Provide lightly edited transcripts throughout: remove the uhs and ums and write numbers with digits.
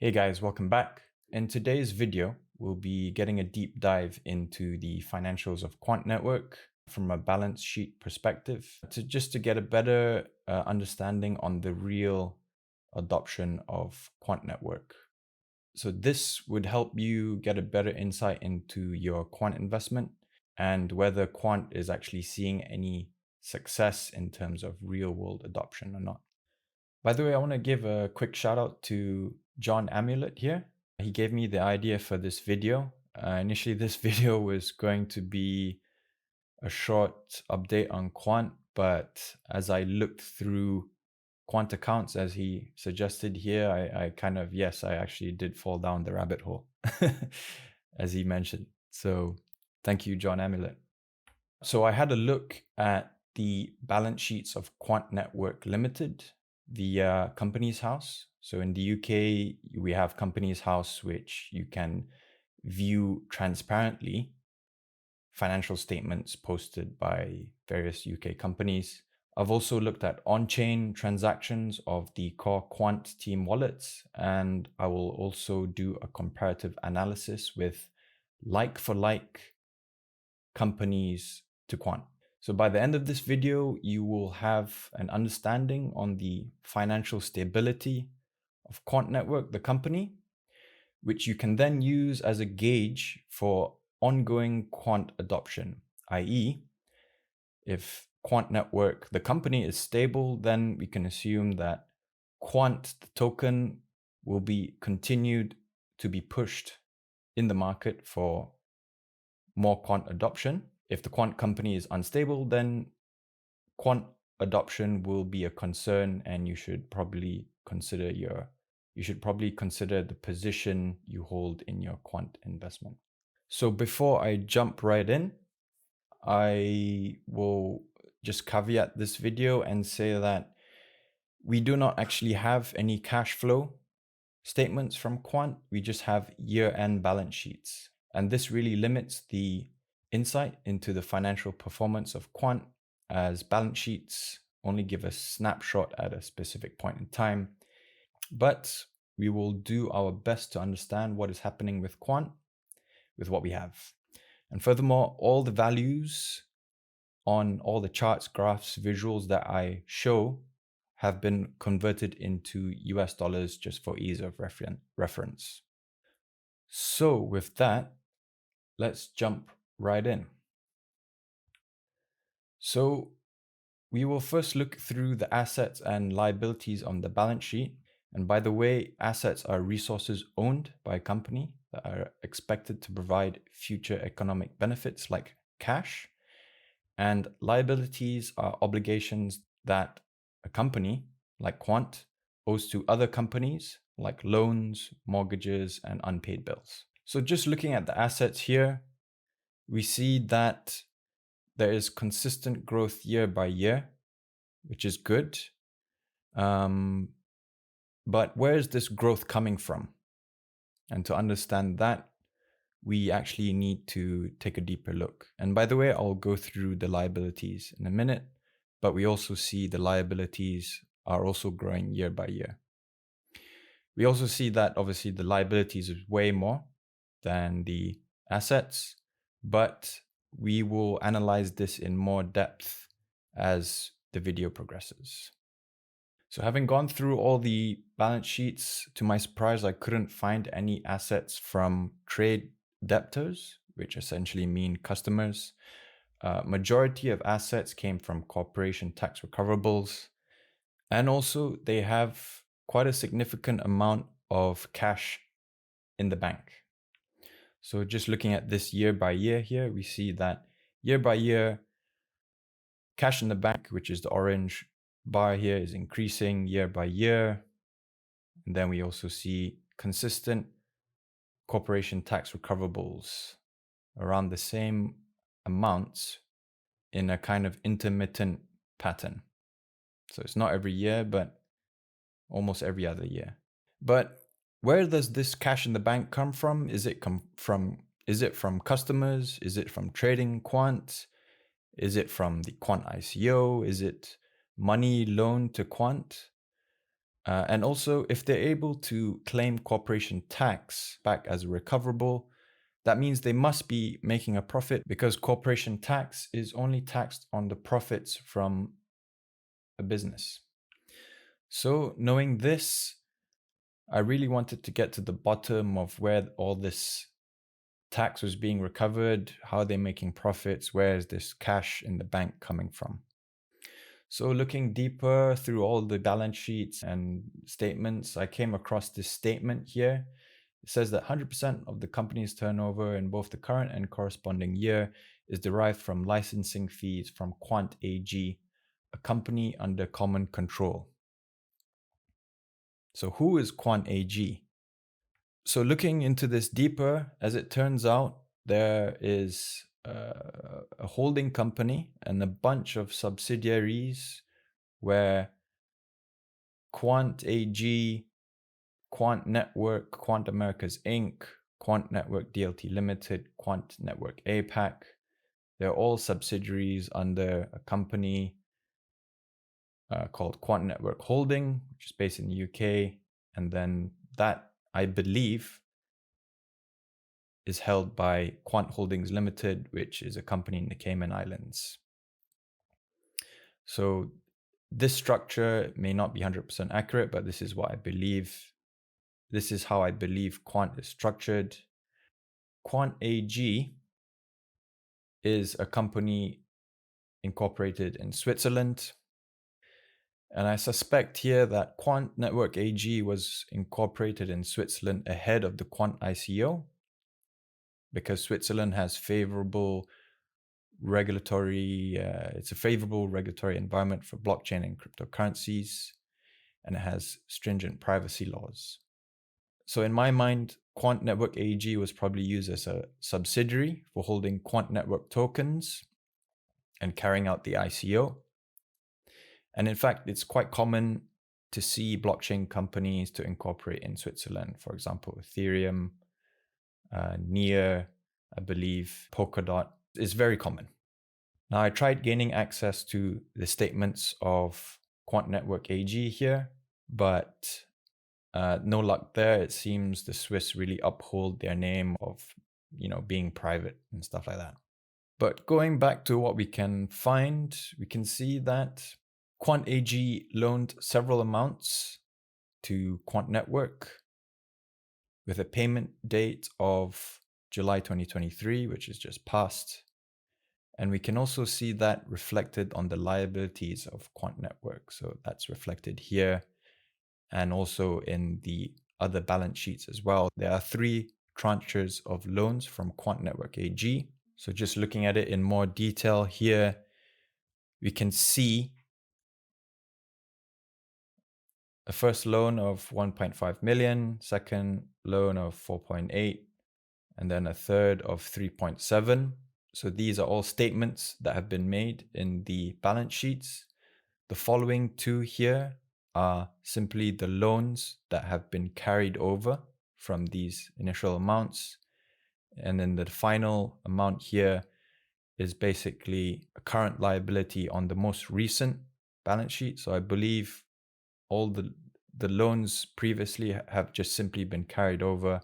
Hey guys, welcome back. In today's video, we'll be getting a deep dive into the financials of Quant Network from a balance sheet perspective to get a better understanding on the real adoption of Quant Network. So this would help you get a better insight into your quant investment and whether Quant is actually seeing any success in terms of real world adoption or not. By the way, I want to give a quick shout out to John Amulet here. He gave me the idea for this video. Initially, this video was going to be a short update on Quant, but as I looked through Quant accounts, as he suggested here, I actually did fall down the rabbit hole, as he mentioned. So thank you, John Amulet. So I had a look at the balance sheets of Quant Network Limited, the Companies House. So in the UK, we have Companies House, which you can view transparently financial statements posted by various UK companies. I've also looked at on-chain transactions of the core Quant team wallets, and I will also do a comparative analysis with like-for-like companies to Quant. So by the end of this video, you will have an understanding on the financial stability of Quant Network, the company, which you can then use as a gauge for ongoing Quant adoption, i.e., if Quant Network, the company, is stable, then we can assume that Quant, the token, will be continued to be pushed in the market for more Quant adoption. If the Quant company is unstable, then Quant adoption will be a concern, and you should probably consider the position you hold in your Quant investment. So before I jump right in, I will just caveat this video and say that we do not actually have any cash flow statements from Quant. We just have year-end balance sheets. And this really limits the insight into the financial performance of Quant, as balance sheets only give a snapshot at a specific point in time. But we will do our best to understand what is happening with Quant with what we have. And furthermore, all the values on all the charts, graphs, visuals that I show have been converted into US dollars just for ease of reference. So with that, let's jump right in. So we will first look through the assets and liabilities on the balance sheet. And by the way, assets are resources owned by a company that are expected to provide future economic benefits like cash. And liabilities are obligations that a company like Quant owes to other companies like loans, mortgages, and unpaid bills. So just looking at the assets here, we see that there is consistent growth year by year, which is good. But where is this growth coming from? And to understand that, we actually need to take a deeper look. And by the way, I'll go through the liabilities in a minute, but we also see the liabilities are also growing year by year. We also see that obviously the liabilities is way more than the assets, but we will analyze this in more depth as the video progresses. So having gone through all the balance sheets, to my surprise, I couldn't find any assets from trade debtors, which essentially mean customers. Majority of assets came from corporation tax recoverables. And also they have quite a significant amount of cash in the bank. So just looking at this year by year here, we see that year by year, cash in the bank, which is the orange bar here, is increasing year by year. And then we also see consistent corporation tax recoverables around the same amounts in a kind of intermittent pattern. So it's not every year, but almost every other year. But where does this cash in the bank come from? Is it from customers? Is it from trading Quant? Is it from the Quant ICO? Is it money loaned to Quant? And also, if they're able to claim corporation tax back as recoverable, that means they must be making a profit, because corporation tax is only taxed on the profits from a business. So knowing this, I really wanted to get to the bottom of where all this tax was being recovered, how they're making profits, where is this cash in the bank coming from. So looking deeper through all the balance sheets and statements, I came across this statement here. It says that 100% of the company's turnover in both the current and corresponding year is derived from licensing fees from Quant AG, a company under common control. So who is Quant AG? So looking into this deeper, as it turns out, there is a holding company and a bunch of subsidiaries where Quant AG, Quant Network, Quant Americas Inc., Quant Network DLT Limited, Quant Network APAC, they're all subsidiaries under a company called Quant Network Holding, which is based in the UK. And then that, I believe, is held by Quant Holdings Limited, which is a company in the Cayman Islands. So this structure may not be 100% accurate, but this is what I believe. This is how I believe Quant is structured. Quant AG is a company incorporated in Switzerland. And I suspect here that Quant Network AG was incorporated in Switzerland ahead of the Quant ICO, because Switzerland has favorable regulatory, it's a favorable regulatory environment for blockchain and cryptocurrencies, and it has stringent privacy laws. So in my mind, Quant Network AG was probably used as a subsidiary for holding Quant Network tokens and carrying out the ICO. And in fact, it's quite common to see blockchain companies to incorporate in Switzerland. For example, Ethereum, Near, I believe, Polkadot is very common. Now, I tried gaining access to the statements of Quant Network AG here, but no luck there. It seems the Swiss really uphold their name of, being private and stuff like that. But going back to what we can find, we can see that Quant AG loaned several amounts to Quant Network with a payment date of July 2023, which is just past. And we can also see that reflected on the liabilities of Quant Network. So that's reflected here and also in the other balance sheets as well. There are 3 tranches of loans from Quant Network AG. So just looking at it in more detail here, we can see a first loan of 1.5 million, second loan of 4.8, and then a third of 3.7. So these are all statements that have been made in the balance sheets. The following 2 here are simply the loans that have been carried over from these initial amounts. And then the final amount here is basically a current liability on the most recent balance sheet. So I believe all the loans previously have just simply been carried over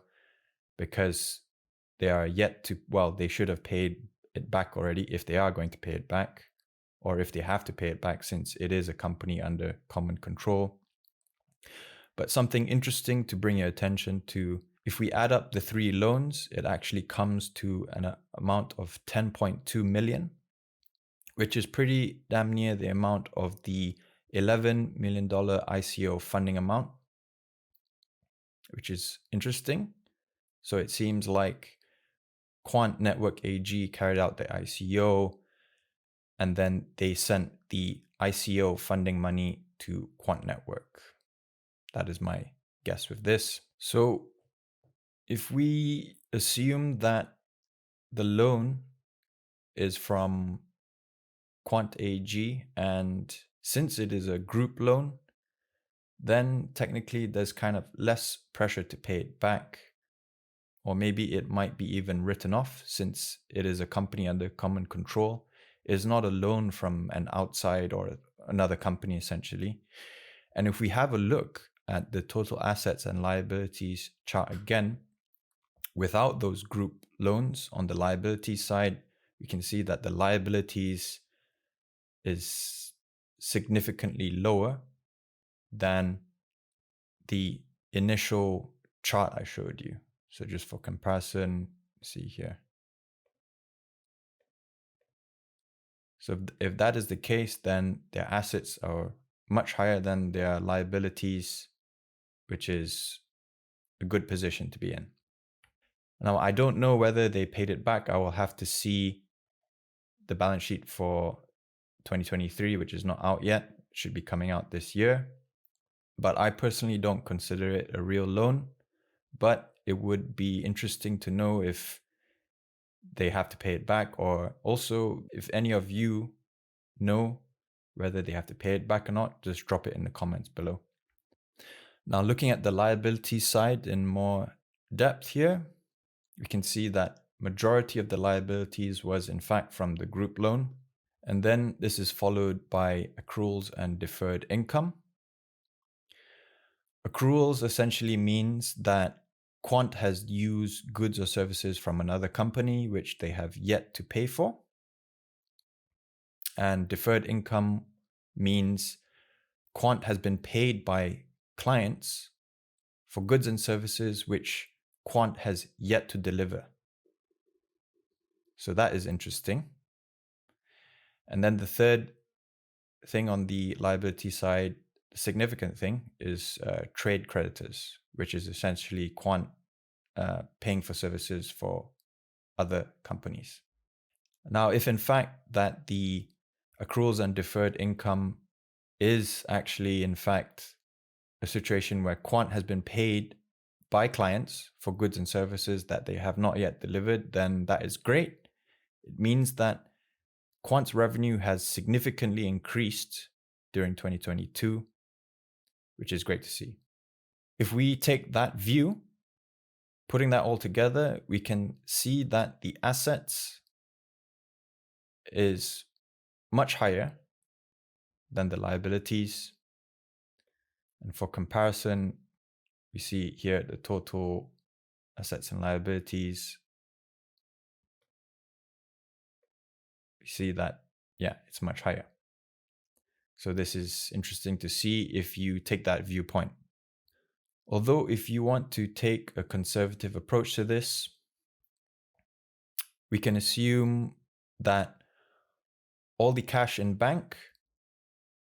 because they are yet to, they should have paid it back already if they are going to pay it back, or if they have to pay it back since it is a company under common control. But something interesting to bring your attention to, if we add up the 3 loans, it actually comes to an amount of 10.2 million, which is pretty damn near the amount of the $11 million ICO funding amount, which is interesting. So it seems like Quant Network AG carried out the ICO, and then they sent the ICO funding money to Quant Network. That is my guess with this. So if we assume that the loan is from Quant AG, and since it is a group loan, then technically there's kind of less pressure to pay it back, or maybe it might be even written off since it is a company under common control. It is not a loan from an outside or another company essentially. And if we have a look at the total assets and liabilities chart again, without those group loans on the liability side, we can see that the liabilities is significantly lower than the initial chart I showed you. So just for comparison, see here. So if that is the case, then their assets are much higher than their liabilities, which is a good position to be in. Now, I don't know whether they paid it back. I will have to see the balance sheet for 2023, which is not out yet. It should be coming out this year. But I personally don't consider it a real loan. But it would be interesting to know if they have to pay it back, or also if any of you know whether they have to pay it back or not, just drop it in the comments below. Now, looking at the liability side in more depth here, we can see that majority of the liabilities was in fact from the group loan. And then this is followed by accruals and deferred income. Accruals essentially means that Quant has used goods or services from another company which they have yet to pay for. And deferred income means Quant has been paid by clients for goods and services which Quant has yet to deliver. So that is interesting. And then the third thing on the liability side, the significant thing, is trade creditors, which is essentially Quant paying for services for other companies. Now, if in fact that the accruals and deferred income is actually in fact a situation where Quant has been paid by clients for goods and services that they have not yet delivered, then that is great. It means that Quant's revenue has significantly increased during 2022, which is great to see. If we take that view, putting that all together, we can see that the assets is much higher than the liabilities. And for comparison, we see here the total assets and liabilities. We see that, yeah, it's much higher. So this is interesting to see if you take that viewpoint. Although if you want to take a conservative approach to this, we can assume that all the cash in bank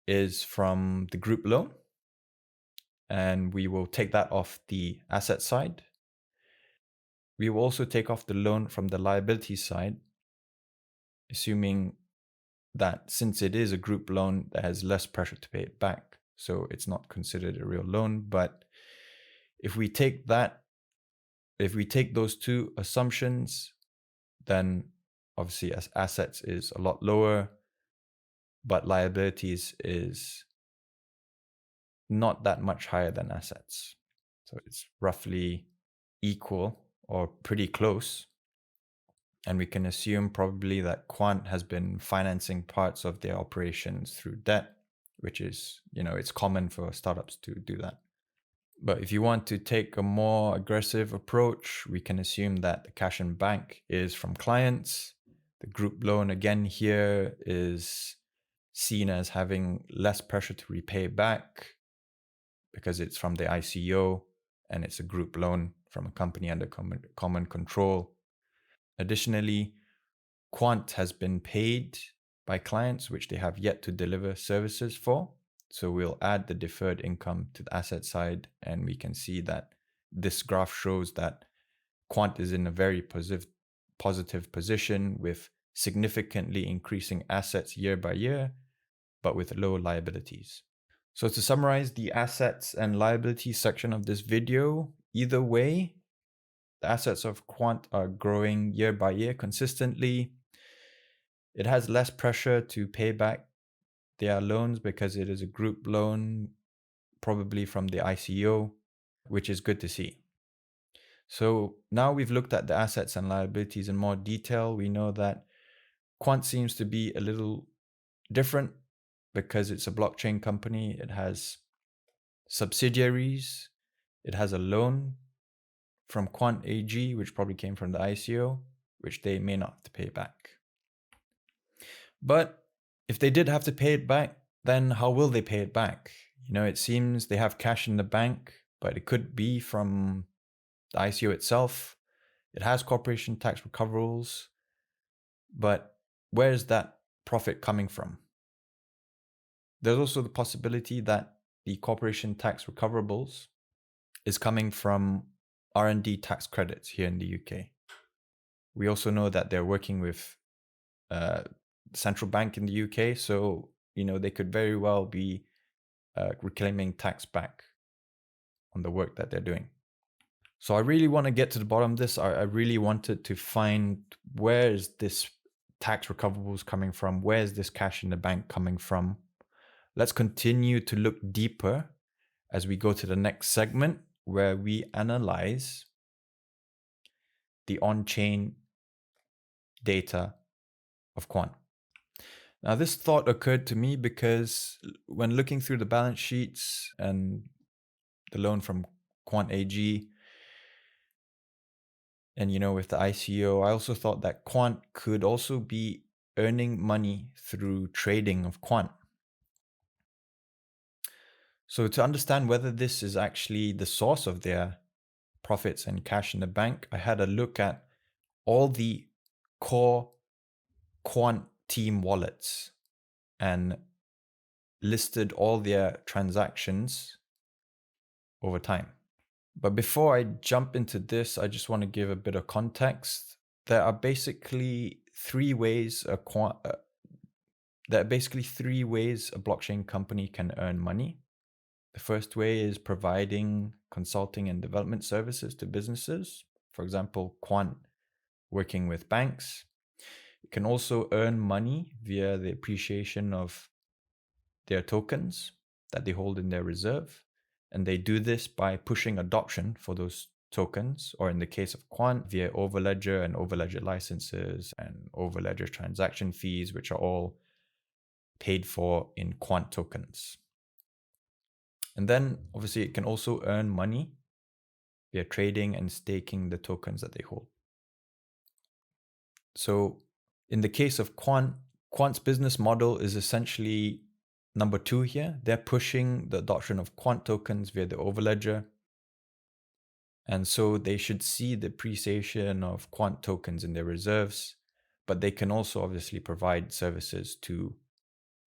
is from the group loan, and we will take that off the asset side. We will also take off the loan from the liability side, assuming that since it is a group loan, there has less pressure to pay it back. So it's not considered a real loan. But if we take those two assumptions, then obviously as assets is a lot lower, but liabilities is not that much higher than assets. So it's roughly equal or pretty close. And we can assume probably that Quant has been financing parts of their operations through debt, which is, it's common for startups to do that. But if you want to take a more aggressive approach, we can assume that the cash in bank is from clients. The group loan again here is seen as having less pressure to repay back because it's from the ICO and it's a group loan from a company under common control. Additionally, Quant has been paid by clients which they have yet to deliver services for. So we'll add the deferred income to the asset side, and we can see that this graph shows that Quant is in a very positive position with significantly increasing assets year by year, but with low liabilities. So to summarize the assets and liabilities section of this video, either way, the assets of Quant are growing year by year consistently. It has less pressure to pay back their loans because it is a group loan, probably from the ICO, which is good to see. So now we've looked at the assets and liabilities in more detail. We know that Quant seems to be a little different because it's a blockchain company. It has subsidiaries. It has a loan from Quant AG, which probably came from the ICO, which they may not have to pay back. But if they did have to pay it back, then how will they pay it back? It seems they have cash in the bank, but it could be from the ICO itself. It has corporation tax recoverables, but where's that profit coming from? There's also the possibility that the corporation tax recoverables is coming from R&D tax credits here in the UK. We also know that they're working with central bank in the UK, so they could very well be reclaiming tax back on the work that they're doing. So I really want to get to the bottom of this. I really wanted to find where is this tax recoverables coming from? Where is this cash in the bank coming from? Let's continue to look deeper as we go to the next segment, where we analyze the on-chain data of Quant. Now, this thought occurred to me because when looking through the balance sheets and the loan from Quant AG, and with the ICO, I also thought that Quant could also be earning money through trading of Quant. So to understand whether this is actually the source of their profits and cash in the bank, I had a look at all the core Quant team wallets and listed all their transactions over time. But before I jump into this, I just want to give a bit of context. There are basically three ways a blockchain company can earn money. The first way is providing consulting and development services to businesses. For example, Quant working with banks. It can also earn money via the appreciation of their tokens that they hold in their reserve. And they do this by pushing adoption for those tokens, or in the case of Quant, via Overledger and Overledger licenses and Overledger transaction fees, which are all paid for in Quant tokens. And then obviously it can also earn money via trading and staking the tokens that they hold. So in the case of Quant's business model is essentially number two here. They're pushing the adoption of Quant tokens via the Overledger. And so they should see the appreciation of Quant tokens in their reserves, but they can also obviously provide services to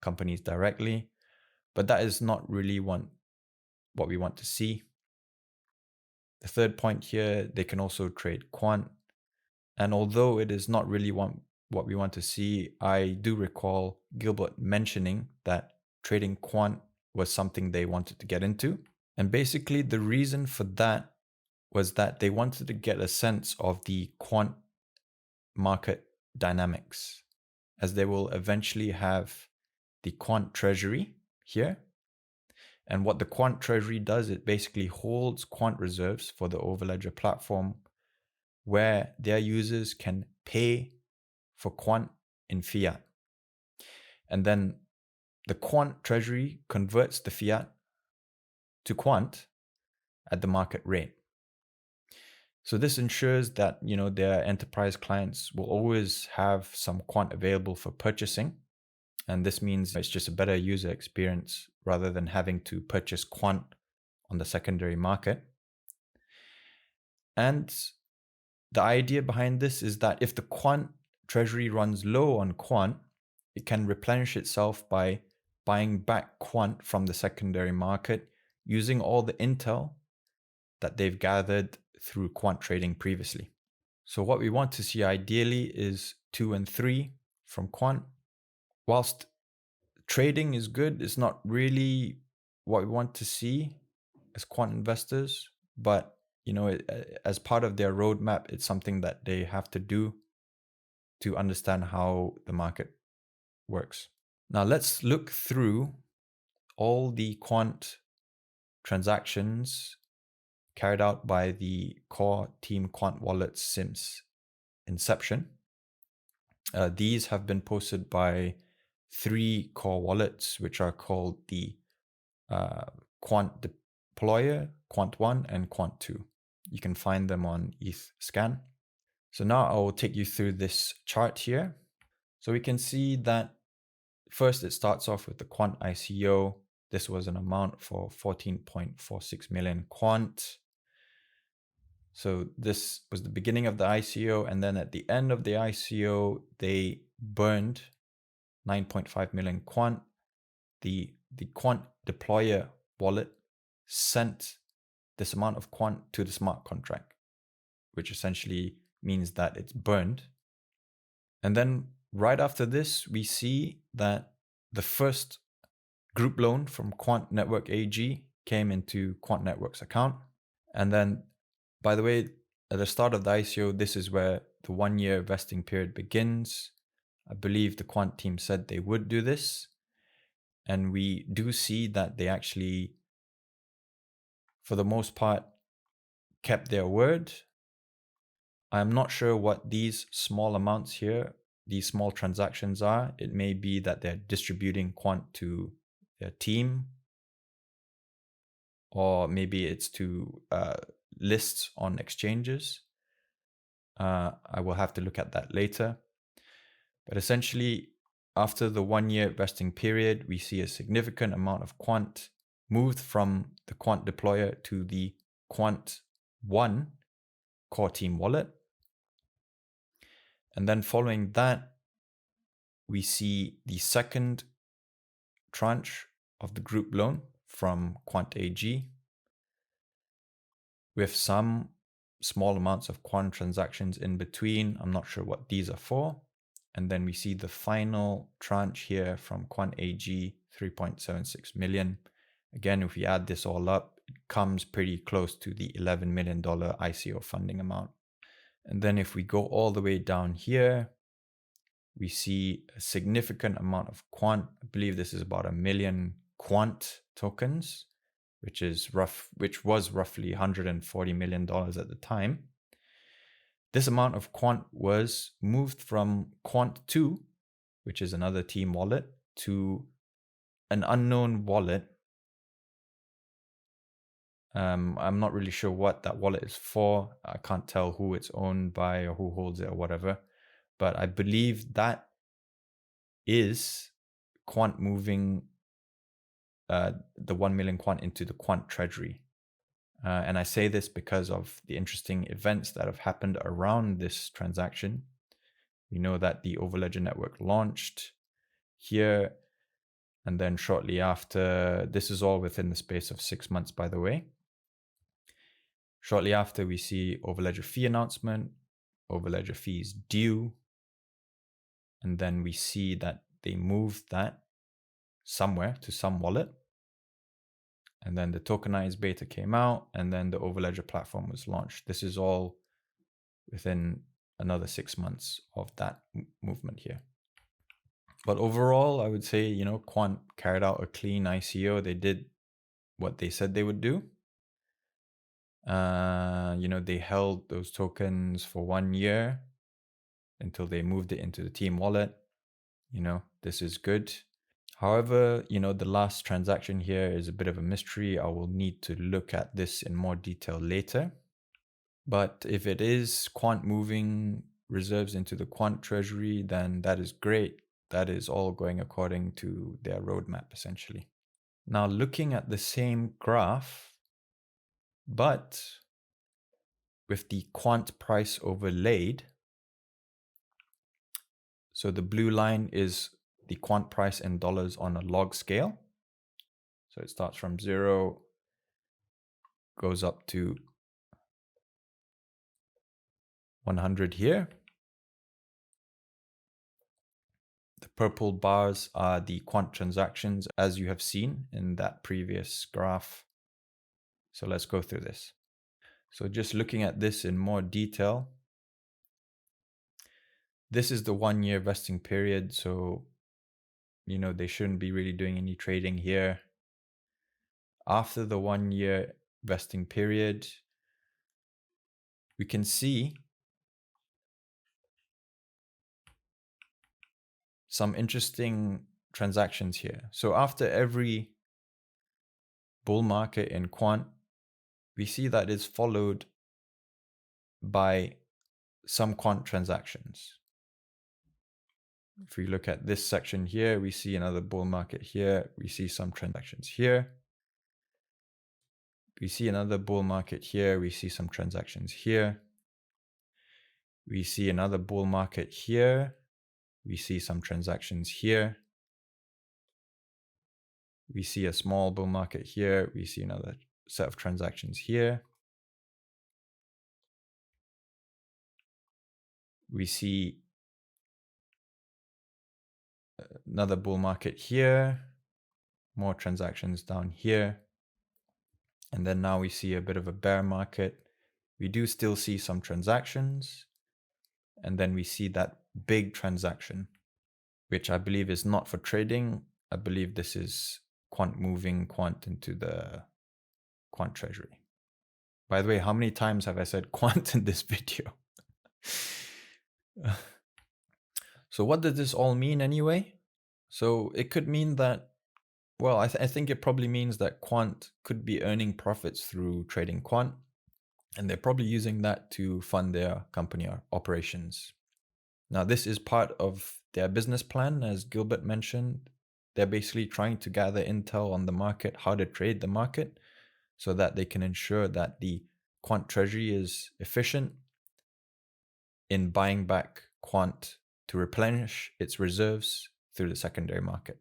companies directly. But that is not really what we want to see. The third point here, they can also trade Quant. And although it is not really what we want to see, I do recall Gilbert mentioning that trading Quant was something they wanted to get into. And basically the reason for that was that they wanted to get a sense of the Quant market dynamics, as they will eventually have the Quant treasury here. And what the Quant treasury does, it basically holds Quant reserves for the Overledger platform, where their users can pay for Quant in fiat. And then the Quant treasury converts the fiat to Quant at the market rate. So this ensures that their enterprise clients will always have some Quant available for purchasing. And this means it's just a better user experience rather than having to purchase Quant on the secondary market. And the idea behind this is that if the Quant treasury runs low on Quant, it can replenish itself by buying back Quant from the secondary market using all the intel that they've gathered through Quant trading previously. So what we want to see ideally is 2 and 3 from Quant. Whilst trading is good, it's not really what we want to see as Quant investors, but as part of their roadmap, it's something that they have to do to understand how the market works. Now let's look through all the Quant transactions carried out by the core team Quant Wallet since inception. These have been posted by 3 core wallets, which are called the Quant deployer, Quant1 and Quant2. You can find them on ETH-scan. So now I will take you through this chart here. So we can see that first it starts off with the Quant ICO. This was an amount for 14.46 million Quant. So this was the beginning of the ICO. And then at the end of the ICO, they burned 9.5 million Quant. The Quant deployer wallet sent this amount of Quant to the smart contract, which essentially means that it's burned. And then right after this, we see that the first group loan from Quant Network AG came into Quant Network's account. And then, by the way, at the start of the ICO, this is where the 1-year vesting period begins. I believe the Quant team said they would do this. And we do see that they actually, for the most part, kept their word. I'm not sure what these small amounts here, these small transactions are. It may be that they're distributing Quant to their team, or maybe it's to lists on exchanges. I will have to look at that later. But essentially, after the 1-year vesting period, we see a significant amount of Quant moved from the Quant deployer to the Quant1 core team wallet. And then following that, we see the second tranche of the group loan from Quant AG with some small amounts of Quant transactions in between. I'm not sure what these are for. And then we see the final tranche here from Quant AG, 3.76 million. Again, if we add this all up, it comes pretty close to the $11 million ICO funding amount. And then if we go all the way down here, we see a significant amount of Quant. I believe this is about 1 million Quant tokens, which was roughly $140 million at the time. This amount of Quant was moved from Quant2, which is another team wallet, to an unknown wallet. I'm not really sure what that wallet is for. I can't tell who it's owned by or who holds it or whatever. But I believe that is Quant moving the 1 million Quant into the Quant treasury. And I say this because of the interesting events that have happened around this transaction. We know that the Overledger network launched here, and then shortly after, this is all within the space of 6 months, by the way. Shortly after, we see Overledger fee announcement, Overledger fees due, and then we see that they moved that somewhere to some wallet. And then the tokenized beta came out, and then the Overledger platform was launched. This is all within another 6 months of that movement here. But overall, I would say, Quant carried out a clean ICO. They did what they said they would do. They held those tokens for 1 year until they moved it into the team wallet. This is good. However, the last transaction here is a bit of a mystery. I will need to look at this in more detail later. But if it is Quant moving reserves into the Quant treasury, then that is great. That is all going according to their roadmap, essentially. Now, looking at the same graph, but with the Quant price overlaid. So the blue line is the Quant price in dollars on a log scale. So it starts from 0, goes up to 100 here. The purple bars are the Quant transactions, as you have seen in that previous graph. So let's go through this. So just looking at this in more detail, this is the 1 year vesting period. So, they shouldn't be really doing any trading here. After the 1 year vesting period, we can see some interesting transactions here. So after every bull market in Quant, we see that it's followed by some Quant transactions. If we look at this section here, we see another bull market here. We see some transactions here. We see another bull market here. We see some transactions here. We see another bull market here. We see some transactions here. We see a small bull market here. We see another set of transactions here. We see another bull market here, more transactions down here. And then now we see a bit of a bear market. We do still see some transactions. And then we see that big transaction, which I believe is not for trading. I believe this is Quant moving Quant into the Quant treasury. By the way, how many times have I said Quant in this video? So what does this all mean anyway? So it could mean that, well, I think it probably means that Quant could be earning profits through trading Quant, and they're probably using that to fund their company operations. Now, this is part of their business plan, as Gilbert mentioned. They're basically trying to gather intel on the market, how to trade the market, so that they can ensure that the Quant treasury is efficient in buying back Quant to replenish its reserves through the secondary market.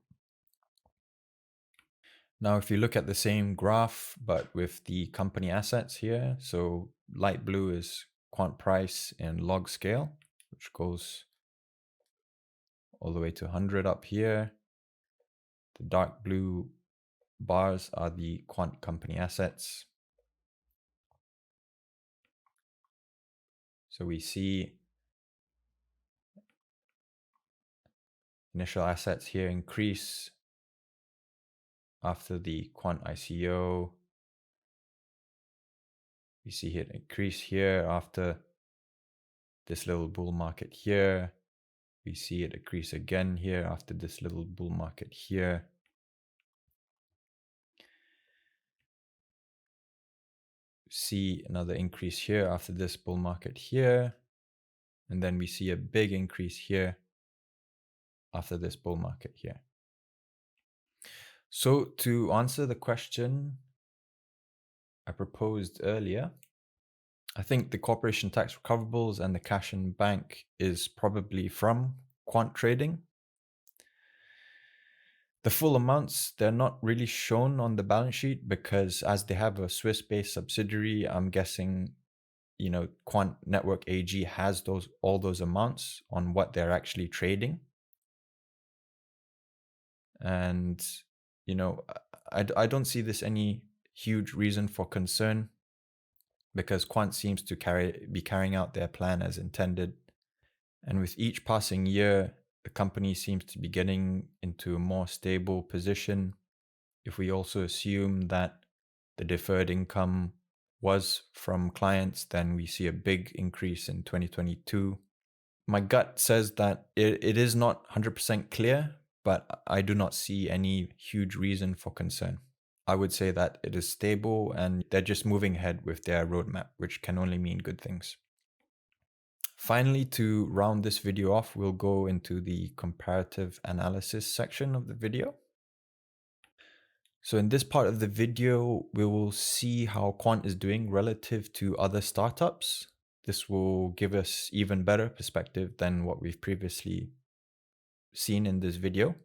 Now, if you look at the same graph, but with the company assets here, so light blue is Quant price in log scale, which goes all the way to 100 up here. The dark blue bars are the Quant company assets. So we see initial assets here increase after the Quant ICO. We see it increase here after this little bull market here. We see it increase again here after this little bull market here. See another increase here after this bull market here. And then we see a big increase here after this bull market here. So to answer the question I proposed earlier, I think the corporation tax recoverables and the cash in bank is probably from Quant trading. The full amounts, they're not really shown on the balance sheet because as they have a Swiss-based subsidiary, I'm guessing, Quant Network AG has all those amounts on what they're actually trading. And, I don't see this any huge reason for concern because Quant seems to be carrying out their plan as intended. And with each passing year, the company seems to be getting into a more stable position. If we also assume that the deferred income was from clients, then we see a big increase in 2022. My gut says that it is not 100% clear, but I do not see any huge reason for concern. I would say that it is stable and they're just moving ahead with their roadmap, which can only mean good things. Finally, to round this video off, we'll go into the comparative analysis section of the video. So in this part of the video, we will see how Quant is doing relative to other startups. This will give us even better perspective than what we've previously seen in this video.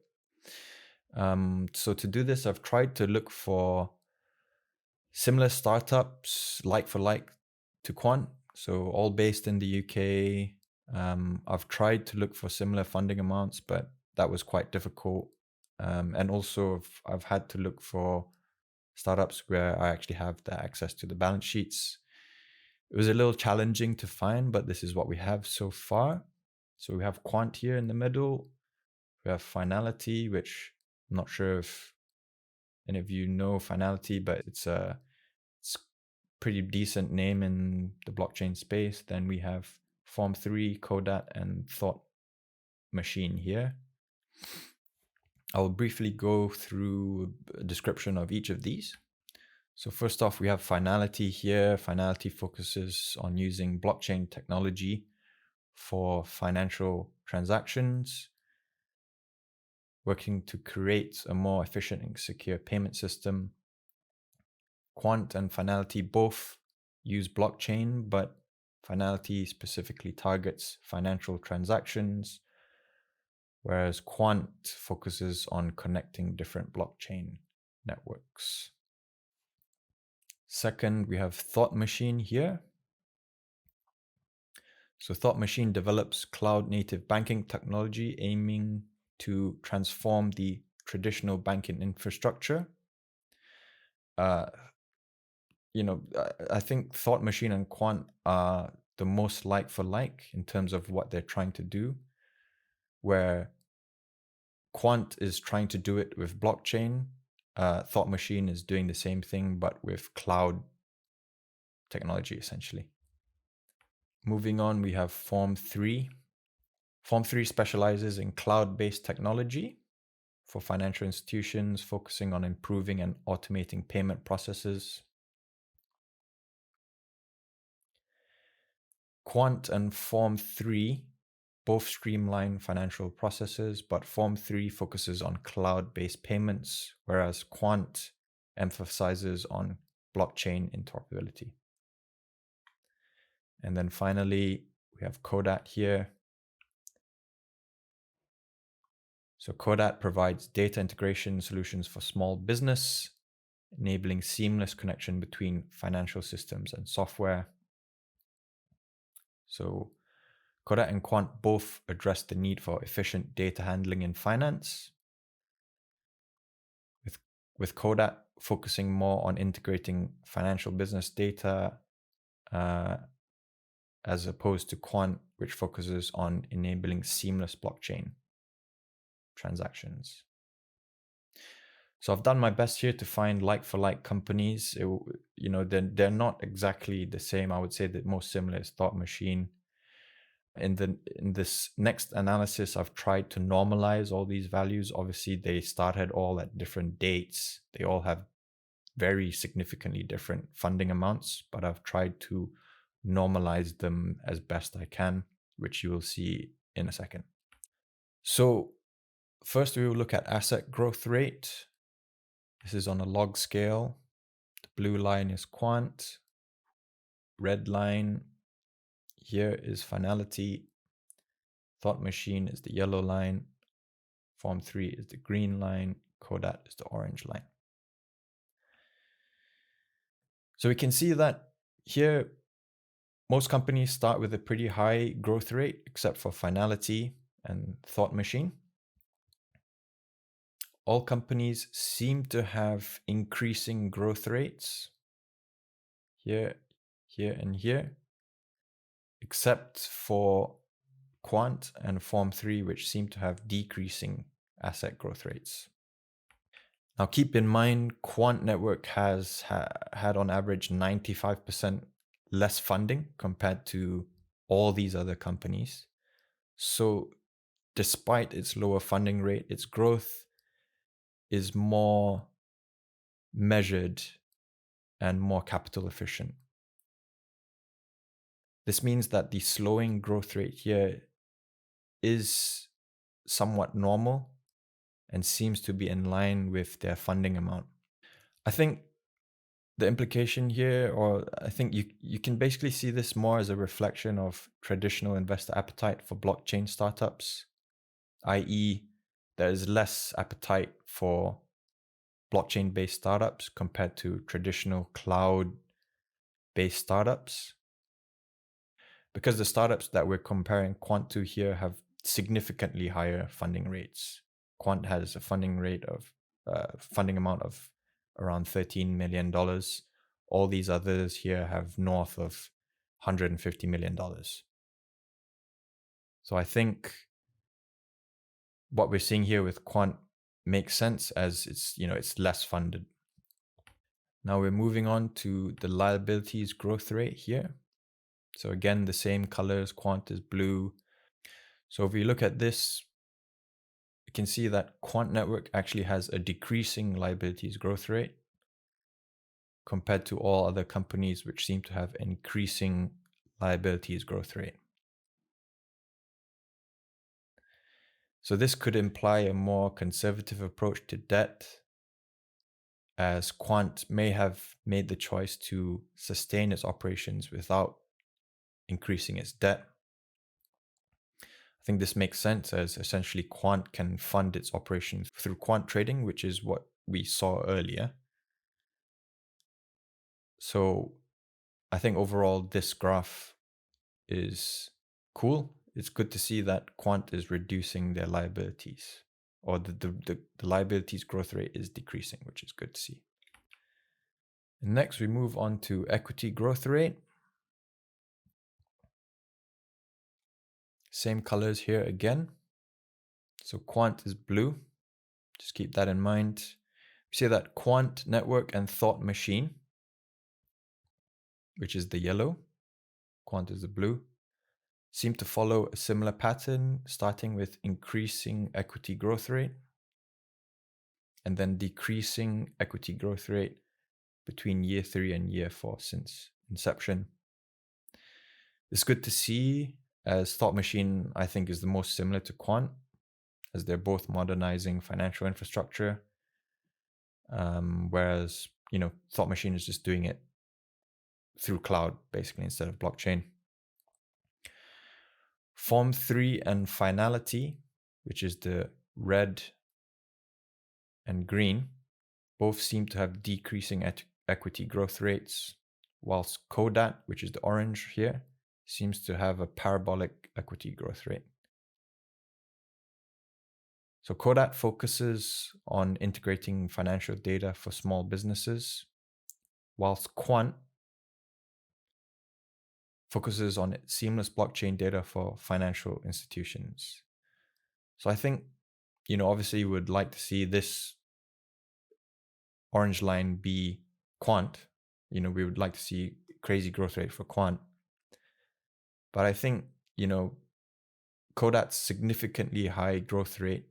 So to do this, I've tried to look for similar startups like for like to Quant. So all based in the UK. I've tried to look for similar funding amounts, but that was quite difficult. And also I've had to look for startups where I actually have the access to the balance sheets. It was a little challenging to find, but this is what we have so far. So we have Quant here in the middle. We have Finality, which I'm not sure if any of you know Finality, but it's pretty decent name in the blockchain space. Then we have Form3, Codat, and Thought Machine here. I'll briefly go through a description of each of these. So first off, we have Finality here. Finality focuses on using blockchain technology for financial transactions, working to create a more efficient and secure payment system. Quant and Finality both use blockchain, but Finality specifically targets financial transactions, whereas Quant focuses on connecting different blockchain networks. Second, we have Thought Machine here. So Thought Machine develops cloud-native banking technology aiming to transform the traditional banking infrastructure. I think Thought Machine and Quant are the most like for like in terms of what they're trying to do, where Quant is trying to do it with blockchain. Thought Machine is doing the same thing, but with cloud technology, essentially. Moving on, we have Form 3. Form 3 specializes in cloud-based technology for financial institutions, focusing on improving and automating payment processes. Quant and Form 3 both streamline financial processes, but Form 3 focuses on cloud-based payments, whereas Quant emphasizes on blockchain interoperability. And then finally, we have Kodat here. So Kodat provides data integration solutions for small business, enabling seamless connection between financial systems and software. So Kodat and Quant both address the need for efficient data handling in finance, with Kodat focusing more on integrating financial business data as opposed to Quant, which focuses on enabling seamless blockchain transactions. So I've done my best here to find like-for-like companies. They're not exactly the same. I would say the most similar is Thought Machine. In this next analysis, I've tried to normalize all these values. Obviously, they started all at different dates. They all have very significantly different funding amounts, but I've tried to normalize them as best I can, which you will see in a second. So first, we will look at asset growth rate. This is on a log scale. The blue line is Quant. Red line here is Finality. Thought Machine is the yellow line. Form 3 is the green line. Kodat is the orange line. So we can see that here, most companies start with a pretty high growth rate, except for Finality and Thought Machine. All companies seem to have increasing growth rates here, here, and here, except for Quant and Form 3, which seem to have decreasing asset growth rates. Now, keep in mind, Quant Network has had on average 95% less funding compared to all these other companies. So despite its lower funding rate, its growth is more measured and more capital efficient. This means that the slowing growth rate here is somewhat normal and seems to be in line with their funding amount. I think the implication here, or I think you can basically see this more as a reflection of traditional investor appetite for blockchain startups, i.e., there is less appetite for blockchain-based startups compared to traditional cloud-based startups. Because the startups that we're comparing Quant to here have significantly higher funding rates. Quant has a funding amount of around $13 million. All these others here have north of $150 million. So I think what we're seeing here with Quant makes sense, as it's less funded. Now we're moving on to the liabilities growth rate here. So again, the same colors, Quant is blue. So if we look at this, you can see that Quant Network actually has a decreasing liabilities growth rate. compared to all other companies which seem to have increasing liabilities growth rate. So this could imply a more conservative approach to debt, as Quant may have made the choice to sustain its operations without increasing its debt. I think this makes sense, as essentially Quant can fund its operations through quant trading, which is what we saw earlier. So I think overall this graph is cool. It's good to see that Quant is reducing their liabilities, or the liabilities growth rate is decreasing, which is good to see. Next, we move on to equity growth rate. Same colors here again. So Quant is blue. Just keep that in mind. We see that Quant Network and Thought Machine, which is the yellow, Quant is the blue, seem to follow a similar pattern, starting with increasing equity growth rate and then decreasing equity growth rate between year 3 and year 4 since inception. It's good to see, as Thought Machine, I think, is the most similar to Quant, as they're both modernizing financial infrastructure. Whereas, Thought Machine is just doing it through cloud, basically, instead of blockchain. Form 3 and Finality, which is the red and green, both seem to have decreasing equity growth rates, whilst Codat, which is the orange here, seems to have a parabolic equity growth rate. So Codat focuses on integrating financial data for small businesses, whilst Quant focuses on seamless blockchain data for financial institutions. So I think, obviously you would like to see this orange line be Quant. We would like to see crazy growth rate for Quant. But I think, Codat's significantly high growth rate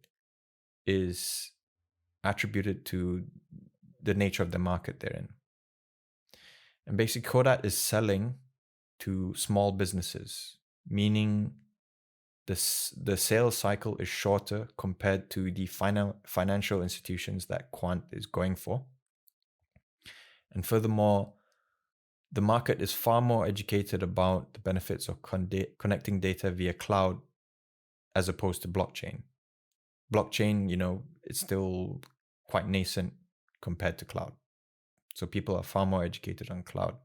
is attributed to the nature of the market they're in. And basically Codat is selling to small businesses, meaning the sales cycle is shorter compared to the financial institutions that Quant is going for. And furthermore, the market is far more educated about the benefits of connecting data via cloud as opposed to blockchain. Blockchain, it's still quite nascent compared to cloud. So people are far more educated on cloud.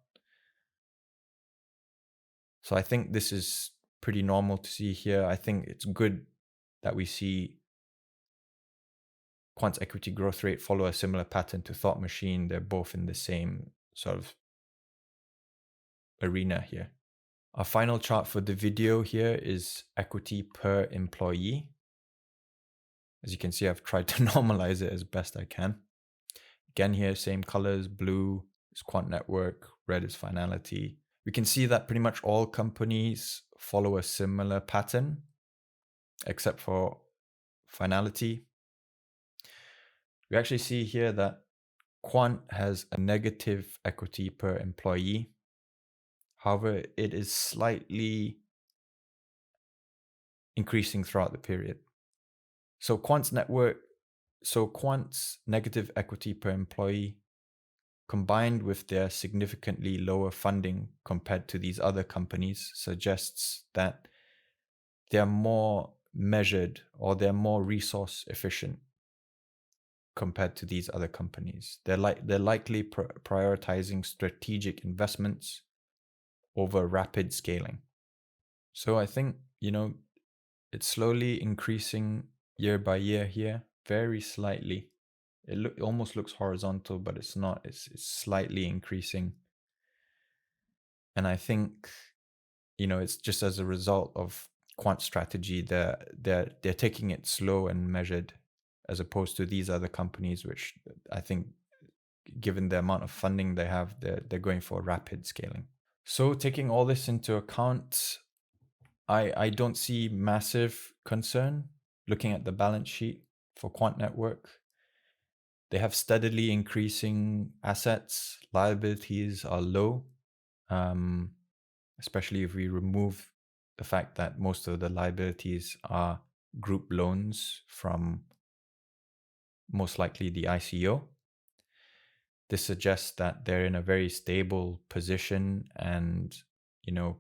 So I think this is pretty normal to see here. I think it's good that we see Quant's equity growth rate follow a similar pattern to Thought Machine. They're both in the same sort of arena here. Our final chart for the video here is equity per employee. As you can see, I've tried to normalize it as best I can. Again here, same colors, blue is Quant Network, red is Finality. We can see that pretty much all companies follow a similar pattern, except for Finality. We actually see here that Quant has a negative equity per employee. However, it is slightly increasing throughout the period. So Quant's negative equity per employee, combined with their significantly lower funding compared to these other companies, suggests that they're more measured, or they're more resource efficient compared to these other companies. They're likely prioritizing strategic investments over rapid scaling. So I think, it's slowly increasing year by year here, very slightly. It almost looks horizontal, but it's not. It's slightly increasing. And I think, it's just as a result of Quant strategy. They're taking it slow and measured, as opposed to these other companies, which I think, given the amount of funding they have, they're going for rapid scaling. So taking all this into account, I don't see massive concern looking at the balance sheet for Quant Network. They have steadily increasing assets. Liabilities are low, especially if we remove the fact that most of the liabilities are group loans from most likely the ICO. This suggests that they're in a very stable position, and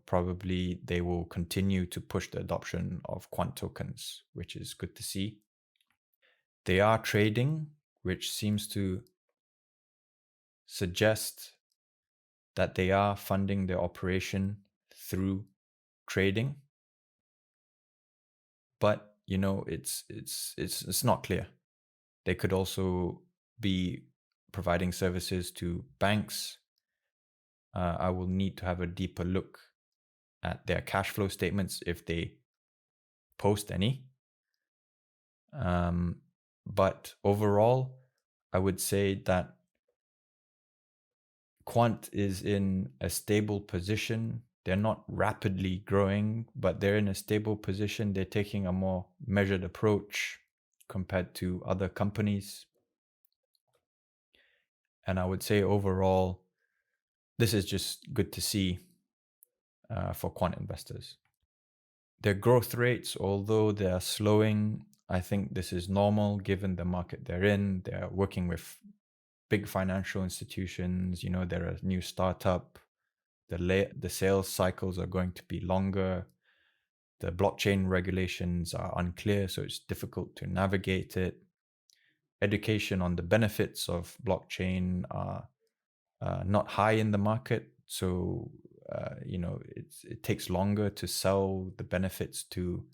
probably they will continue to push the adoption of quant tokens, which is good to see. They are trading, which seems to suggest that they are funding their operation through trading, but it's not clear. They could also be providing services to banks. I will need to have a deeper look at their cash flow statements if they post any. But overall, I would say that Quant is in a stable position. They're not rapidly growing, but they're in a stable position. They're taking a more measured approach compared to other companies. And I would say overall, this is just good to see for quant investors. Their growth rates, although they are slowing, I think this is normal given the market they're in. They're working with big financial institutions. They're a new startup. The sales cycles are going to be longer. The blockchain regulations are unclear, so it's difficult to navigate it. Education on the benefits of blockchain are not high in the market, so it takes longer to sell the benefits to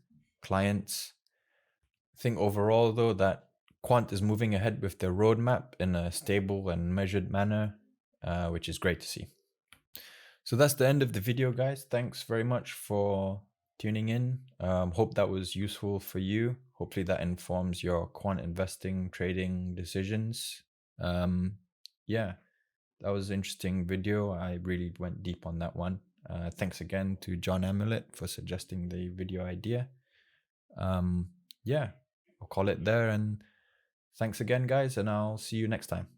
clients. I think overall, though, that Quant is moving ahead with their roadmap in a stable and measured manner, which is great to see. So that's the end of the video, guys. Thanks very much for tuning in. Hope that was useful for you. Hopefully that informs your quant investing, trading decisions. Yeah, that was an interesting video. I really went deep on that one. Thanks again to John Amulet for suggesting the video idea. Yeah, I'll call it there. And thanks again, guys, and I'll see you next time.